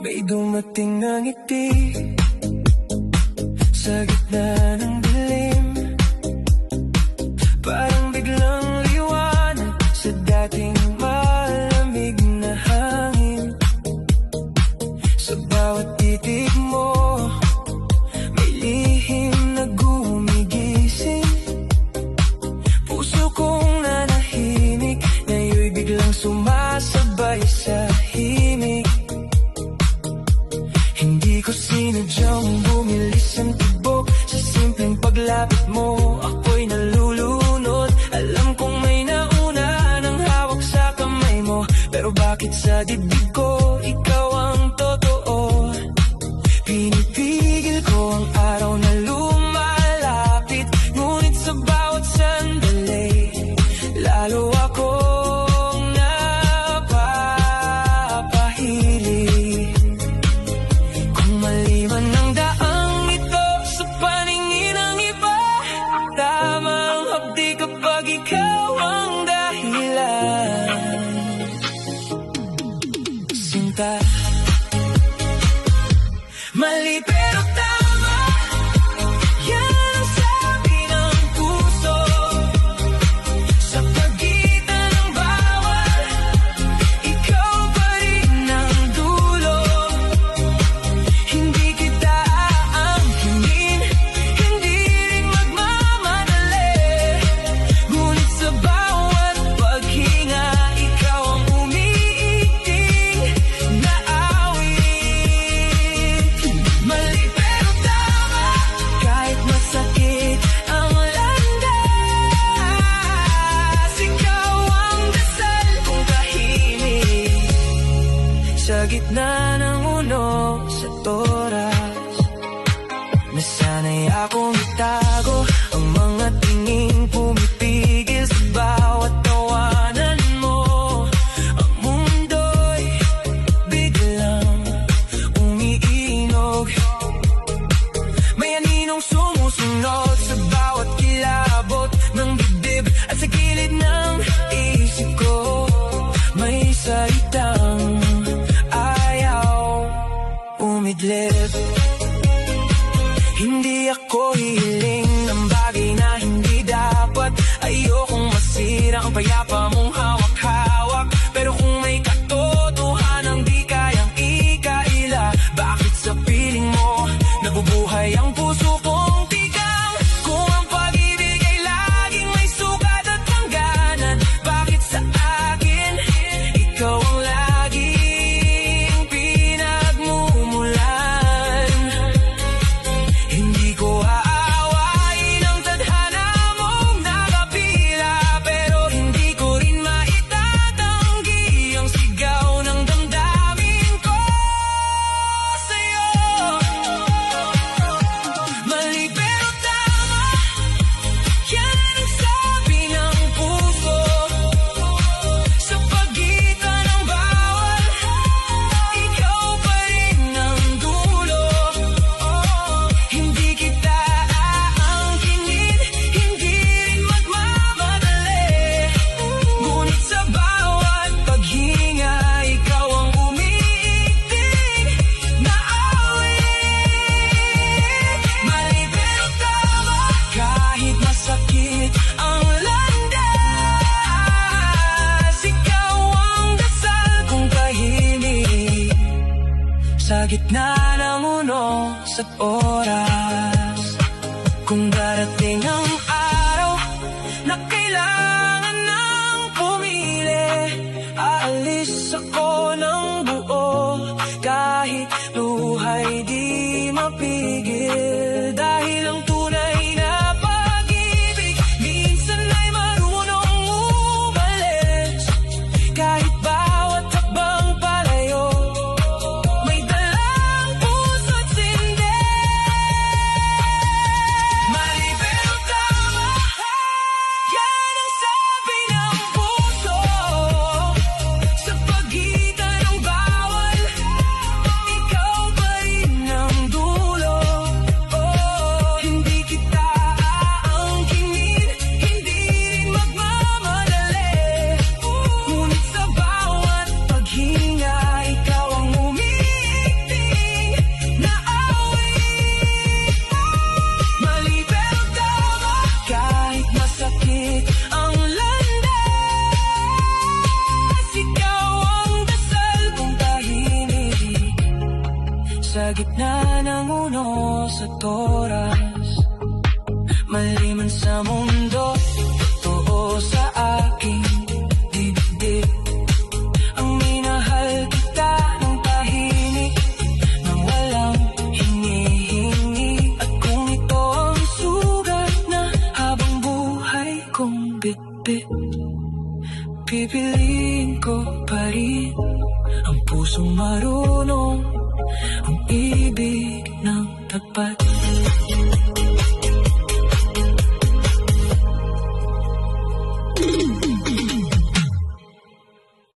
May dumating na ngiti sa gitna ng dilim, parang biglang liwanag sa dating malamig na hangin. Sa bawat titig mo, may lihim na gumigising. Puso kong nanahimik, ngayon'y biglang sumasabay sa himig. Hindi ko sinadyang bumilis ang tibok sa simpleng paglapit mo, ako'y nalulunod. Alam kong may nauna ng hawak sa kamay mo, pero bakit sa dibdib ko ikaw ang totoo? Pinipigil ko ang araw na lumalapit, ngunit sa bawat sandali lalo akong napapahilig. Kung maliwan ang daang ito sa paningin ng iba, tama ang hapdi kapag ikaw ang dahilan. Sinta, mali pero tama, yan ang sabi ng puso. Sa pagitan ng bawal, ikaw pa rin ang dulo. Hindi kita aangkinin, hindi rin magmamadali, ngunit sa bawat paghinga, ikaw ang umiiting na awit. Mali pero tama, kahit masakit ang landas, ikaw ang dasal kong tahimik. Sa gitna ng uno sa oras, nasanay akong itago ang mga tingin pumipigil sa bawat tawanan mo. Ang mundo'y biglang umiinog, may aninong sumusunod sa bawat kilabot ng dibdib. At sa gilid ng isip ko, may salitang ayaw umidlip. Hindi ako hiling ng bagay na hindi dapat. Ayokong masira ang payapa mong hawak-hawak, pero kung may katotohanang di kayang ikaila, bakit sa piling mo nabubuhay ang puso kong tigang? Kung ang pag-ibig ay laging may sugat at hangganan, bakit sa akin ikaw ang laging pinagmumulan? Hindi ko aawain ang tadhana mong nakapila, pero hindi ko rin maitatanggi ang sigaw ng damdamin ko sa'yo. Mali pero tama, yan ang sabi ng puso. Sa pagitan ng bawal, ikaw pa rin ang dulo. Hindi kita aangkinin, hindi rin magmamadali, ngunit sa bawat paghinga, ikaw ang umiiting na awit. Mali pero tama, kahit masakit ang landas, ikaw ang dasal kong tahimik. Sa gitna ng uno sa oras, kung darating ang araw na kailangan ng pumili, aalis ako ng buo, kahit luhay di mapigil. Dahil ang tunay na pag-ibig minsan ay marunong umalis, kahit bawat hakbang palayo may dalang puso't sindi. Mali pero tama, yan ang sabi ng puso. Sa pagitan ng bawat gitna ng unos at oras, mali man sa mundo, totoo sa aking dibdib. Ang minahal kita ng tahimik, nang walang hinihingi. At kung ito ang sugat na habang buhay kong bitbit, pipiliin ko pa rin ang pusong marunong, ang ibig ng tapat.